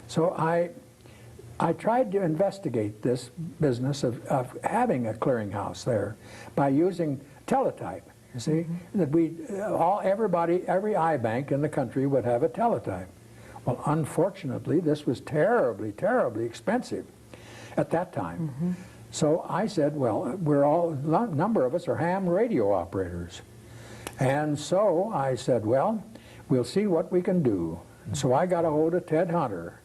So I tried to investigate this business of having a clearinghouse there by using teletype. You see, that every eye bank in the country would have a teletype. Well, unfortunately, this was terribly, terribly expensive at that time. So I said, well, a number of us are ham radio operators. And so I said, well, we'll see what we can do. And so I got a hold of Ted Hunter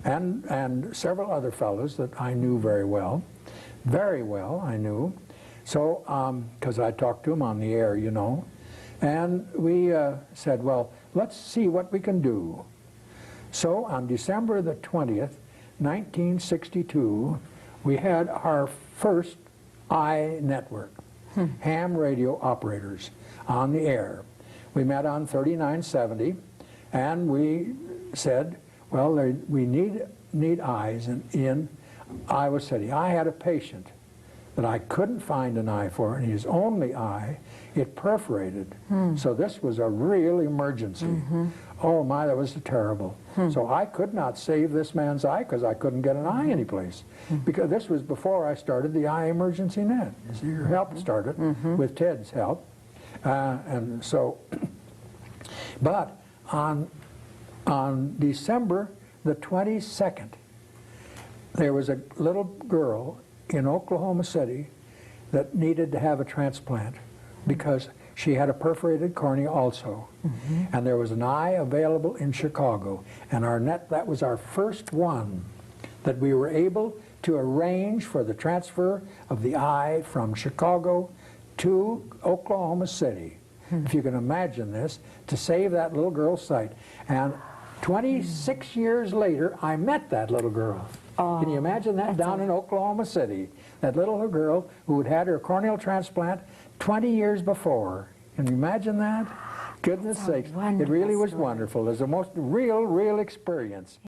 and several other fellows that I knew very well I knew. So, because I talked to them on the air, you know. And we said, well, let's see what we can do. So on December the 20th, 1962, we had our first eye network, ham radio operators on the air. We met on 3970, and we said, well, we need eyes in Iowa City. I had a patient that I couldn't find an eye for, and his only eye, it perforated. So this was a real emergency. Oh my, that was terrible. So I could not save this man's eye because I couldn't get an eye anyplace. Because this was before I started the eye emergency net. So your help started with Ted's help. And so, but on December the 22nd, there was a little girl in Oklahoma City that needed to have a transplant because she had a perforated cornea also. And there was an eye available in Chicago. And that was our first one that we were able to arrange for the transfer of the eye from Chicago to Oklahoma City. If you can imagine this, to save that little girl's sight. And 26 years later, I met that little girl. Can you imagine that down in Oklahoma City? That little girl who had had her corneal transplant 20 years before. Can you imagine that? Goodness sakes, it really was wonderful. It was the most real experience.